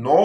9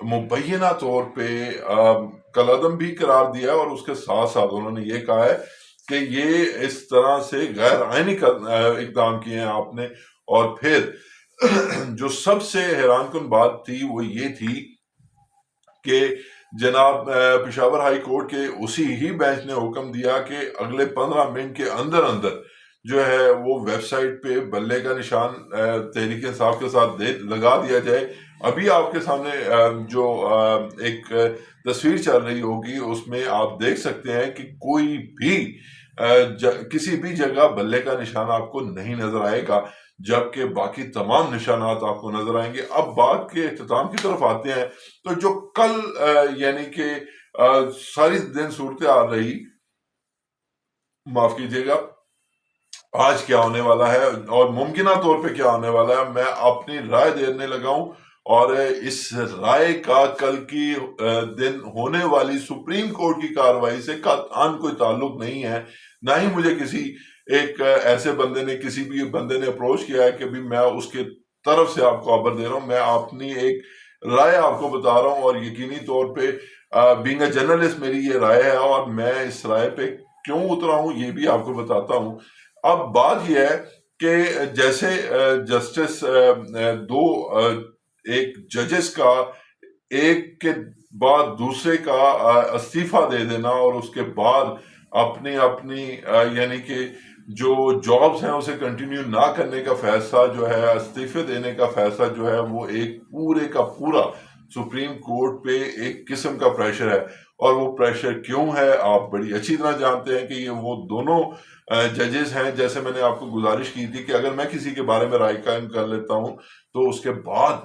مبینہ طور پہ کالعدم بھی قرار دیا ہے، اور اس کے ساتھ ساتھ انہوں نے یہ کہا ہے کہ یہ اس طرح سے غیر آئینی اقدام کیے ہیں آپ نے۔ اور پھر جو سب سے حیران کن بات تھی وہ یہ تھی کہ جناب پشاور ہائی کورٹ کے اسی ہی بینچ نے حکم دیا کہ اگلے 15 منٹ کے اندر اندر جو ہے وہ ویب سائٹ پہ بلے کا نشان تحریک انصاف کے ساتھ لگا دیا جائے۔ ابھی آپ کے سامنے جو ایک تصویر چل رہی ہوگی اس میں آپ دیکھ سکتے ہیں کہ کوئی بھی کسی بھی جگہ بلے کا نشان آپ کو نہیں نظر آئے گا، جبکہ باقی تمام نشانات آپ کو نظر آئیں گے۔ اب بات کے اختتام کی طرف آتے ہیں، تو جو کل یعنی کہ ساری دن صورتحال رہی، معاف کیجیے گا، آج کیا ہونے والا ہے اور ممکنہ طور پہ کیا ہونے والا ہے، میں اپنی رائے دینے لگا ہوں، اور اس رائے کا کل کی دن ہونے والی سپریم کورٹ کی کارروائی سے قطعاً کوئی تعلق نہیں ہے۔ نہ ہی مجھے کسی ایک ایسے بندے نے اپروچ کیا ہے کہ بھی میں اس کے طرف سے آپ کو خبر دے رہا ہوں۔ میں اپنی ایک رائے آپ کو بتا رہا ہوں، اور یقینی طور پہ بینگ اے جرنلسٹ میری یہ رائے ہے، اور میں اس رائے پہ کیوں اترا ہوں یہ بھی آپ کو بتاتا ہوں۔ اب بات یہ ہے کہ جیسے جسٹس دو ایک ججز کا ایک کے بعد دوسرے کا استعفیٰ دے دینا، اور اس کے بعد اپنی یعنی کہ جو جابز ہیں اسے کنٹینیو نہ کرنے کا فیصلہ جو ہے، استعفے دینے کا فیصلہ جو ہے، وہ ایک پورے کا پورا سپریم کورٹ پہ ایک قسم کا پریشر ہے۔ اور وہ پریشر کیوں ہے آپ بڑی اچھی طرح جانتے ہیں کہ یہ وہ دونوں ججز ہیں۔ جیسے میں نے آپ کو گزارش کی تھی کہ اگر میں کسی کے بارے میں رائے قائم کر لیتا ہوں تو اس کے بعد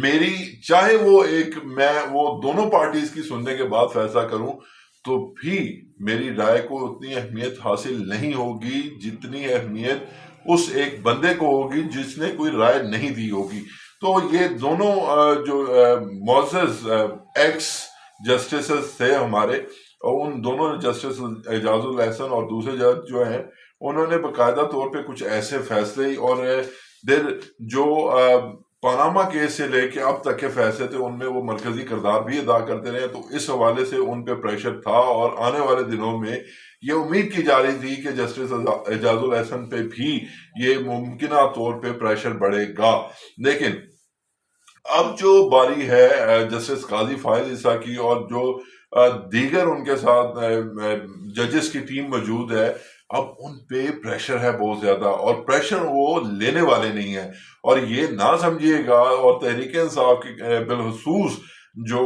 میری چاہے میں وہ دونوں پارٹیز کی سننے کے بعد فیصلہ کروں تو بھی میری رائے کو اتنی اہمیت حاصل نہیں ہوگی جتنی اہمیت اس ایک بندے کو ہوگی جس نے کوئی رائے نہیں دی ہوگی۔ تو یہ دونوں جو معزز ایکس جسٹسز تھے ہمارے، ان دونوں جسٹس اعجاز الاحسن اور دوسرے جج جو ہیں، انہوں نے باقاعدہ طور پہ کچھ ایسے فیصلے، اور جو پاناما کیس سے لے کے اب تک کے فیصلے تھے ان میں وہ مرکزی کردار بھی ادا کرتے رہے، تو اس حوالے سے ان پہ پریشر تھا، اور آنے والے دنوں میں یہ امید کی جا رہی تھی کہ جسٹس اعجاز الاحسن پہ بھی یہ ممکنہ طور پہ پریشر بڑھے گا۔ لیکن اب جو باری ہے جسٹس قاضی فائز عیسیٰ کی، اور جو دیگر ان کے ساتھ ججز کی ٹیم موجود ہے، اب ان پہ پریشر ہے بہت زیادہ، اور پریشر وہ لینے والے نہیں ہیں۔ اور یہ نہ سمجھیے گا، اور تحریک انصاف کی بالخصوص جو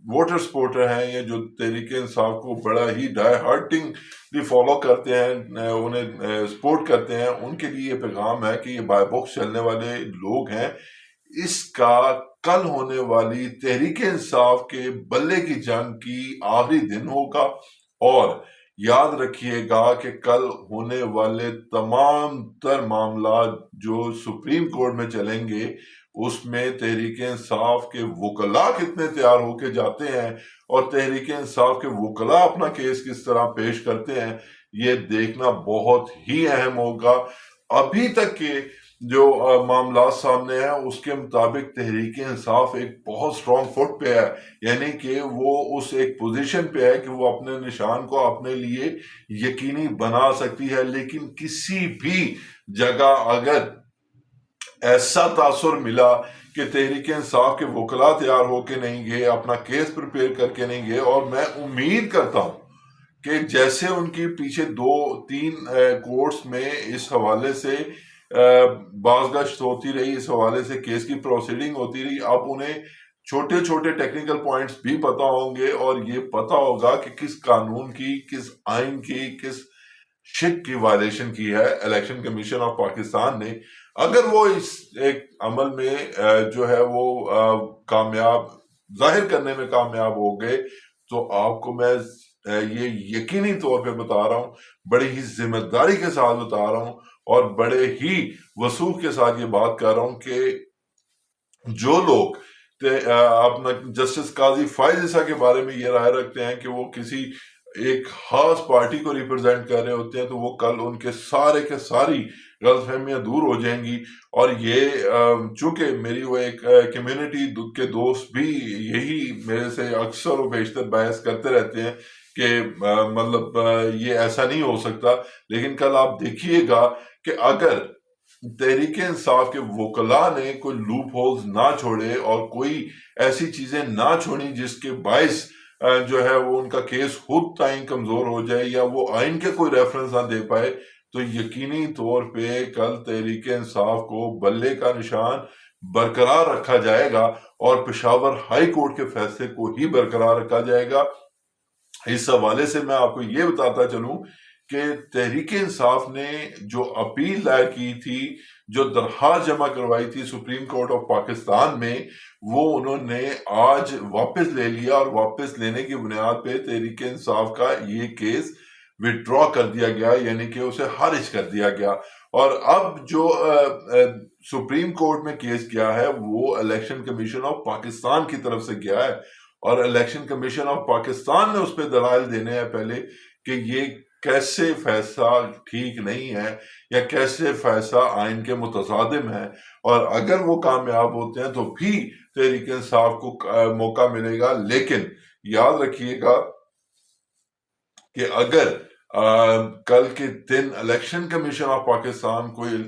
ووٹر سپورٹر ہیں، یا جو تحریک انصاف کو بڑا ہی ڈائی ہارٹنگلی فالو کرتے ہیں، انہیں سپورٹ کرتے ہیں، ان کے لیے یہ پیغام ہے کہ یہ بائی باکس چلنے والے لوگ ہیں۔ اس کا کل ہونے والی تحریک انصاف کے بلے کی جنگ کی آخری دن ہوگا، اور یاد رکھیے گا کہ کل ہونے والے تمام تر معاملات جو سپریم کورٹ میں چلیں گے اس میں تحریک انصاف کے وکلاء کتنے تیار ہو کے جاتے ہیں، اور تحریک انصاف کے وکلاء اپنا کیس کس طرح پیش کرتے ہیں، یہ دیکھنا بہت ہی اہم ہوگا۔ ابھی تک کے جو معاملات سامنے ہیں اس کے مطابق تحریک انصاف ایک بہت سٹرونگ فٹ پہ ہے، یعنی کہ وہ اس ایک پوزیشن پہ ہے کہ وہ اپنے نشان کو اپنے لیے یقینی بنا سکتی ہے۔ لیکن کسی بھی جگہ اگر ایسا تاثر ملا کہ تحریک انصاف کے وکلاء تیار ہو کے نہیں گئے، اپنا کیس پریپیئر کر کے نہیں گئے، اور میں امید کرتا ہوں کہ جیسے ان کی پیچھے 2-3 کورٹس میں اس حوالے سے باز گشت ہوتی رہی، اس حوالے سے کیس کی پروسیڈنگ ہوتی رہی، اب انہیں چھوٹے چھوٹے ٹیکنیکل پوائنٹس بھی پتا ہوں گے، اور یہ پتا ہوگا کہ کس قانون کی، کس آئین کی، کس شک کی وائلیشن کی ہے الیکشن کمیشن آف پاکستان نے۔ اگر وہ اس ایک عمل میں جو ہے وہ کامیاب ظاہر کرنے میں کامیاب ہو گئے، تو آپ کو میں یہ یقینی طور پہ بتا رہا ہوں، بڑی ہی ذمہ داری کے ساتھ بتا رہا ہوں، اور بڑے ہی وثوق کے ساتھ یہ بات کر رہا ہوں کہ جو لوگ اپنا جسٹس قاضی فائز عیسیٰ کے بارے میں یہ رائے رکھتے ہیں کہ وہ کسی ایک خاص پارٹی کو ریپرزینٹ کر رہے ہوتے ہیں، تو وہ کل ان کے ساری غلط فہمیاں دور ہو جائیں گی، اور یہ چونکہ میری وہ ایک کمیونٹی کے دوست بھی یہی میرے سے اکثر و بیشتر بحث کرتے رہتے ہیں کہ مطلب یہ ایسا نہیں ہو سکتا، لیکن کل آپ دیکھیے گا کہ اگر تحریک انصاف کے وکلاء نے کوئی لوپ ہولز نہ چھوڑے اور کوئی ایسی چیزیں نہ چھوڑی جس کے باعث جو ہے وہ ان کا کیس خود تائیں کمزور ہو جائے یا وہ آئین کے کوئی ریفرنس نہ دے پائے، تو یقینی طور پہ کل تحریک انصاف کو بلے کا نشان برقرار رکھا جائے گا اور پشاور ہائی کورٹ کے فیصلے کو ہی برقرار رکھا جائے گا۔ اس حوالے سے میں آپ کو یہ بتاتا چلوں کہ تحریک انصاف نے جو اپیل دائر کی تھی، جو درخواست جمع کروائی تھی سپریم کورٹ آف پاکستان میں، وہ انہوں نے آج واپس لے لیا، اور واپس لینے کی بنیاد پہ تحریک انصاف کا یہ کیس وڈرا کر دیا گیا، یعنی کہ اسے خارج کر دیا گیا۔ اور اب جو سپریم کورٹ میں کیس گیا ہے وہ الیکشن کمیشن آف پاکستان کی طرف سے گیا ہے، اور الیکشن کمیشن آف پاکستان نے اس پہ دلائل دینے ہیں پہلے کہ یہ کیسے فیصلہ ٹھیک نہیں ہے یا کیسے فیصلہ آئین کے متصادم ہے، اور اگر وہ کامیاب ہوتے ہیں تو بھی تحریک انصاف کو موقع ملے گا۔ لیکن یاد رکھیے گا کہ اگر کل کے دن الیکشن کمیشن آف پاکستان کوئی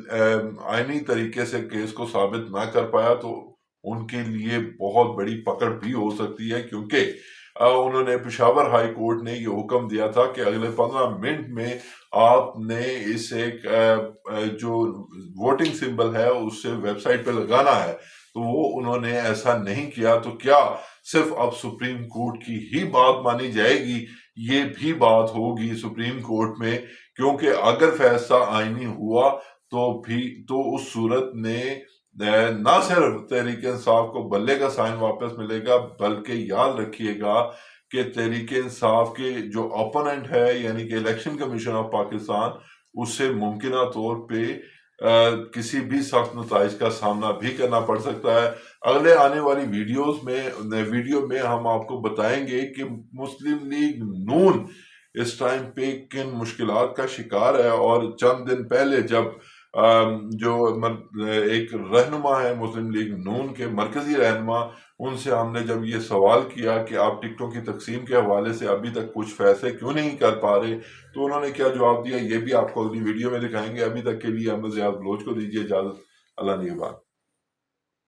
آئینی طریقے سے کیس کو ثابت نہ کر پایا تو ان کے لیے بہت بڑی پکڑ بھی ہو سکتی ہے، کیونکہ انہوں نے پشاور ہائی کورٹ نے یہ حکم دیا تھا کہ اگلے 15 منٹ میں آپ نے اس ایک جو ووٹنگ سمبل ہے اس سے ویب سائٹ پہ لگانا ہے، تو وہ انہوں نے ایسا نہیں کیا۔ تو کیا صرف اب سپریم کورٹ کی ہی بات مانی جائے گی؟ یہ بھی بات ہوگی سپریم کورٹ میں، کیونکہ اگر فیصلہ آئینی ہوا تو اس صورت میں نہ صرف تحریک انصاف کو بلے کا سائن واپس ملے گا، بلکہ یاد رکھیے گا کہ تحریک انصاف کے جو اپوننٹ ہے یعنی کہ الیکشن کمیشن آف پاکستان، اس سے ممکنہ طور پہ کسی بھی سخت نتائج کا سامنا بھی کرنا پڑ سکتا ہے۔ اگلے آنے والی ویڈیو میں ہم آپ کو بتائیں گے کہ مسلم لیگ نون اس ٹائم پہ کن مشکلات کا شکار ہے، اور چند دن پہلے جب جو ایک رہنما ہے مسلم لیگ نون کے مرکزی رہنما، ان سے ہم نے جب یہ سوال کیا کہ آپ ٹکٹوں کی تقسیم کے حوالے سے ابھی تک کچھ فیصلے کیوں نہیں کر پا رہے، تو انہوں نے کیا جواب دیا یہ بھی آپ کو اگلی ویڈیو میں دکھائیں گے۔ ابھی تک کے لیے احمد ریاض بلوچ کو دیجیے اجازت۔ اللہ نگہبان۔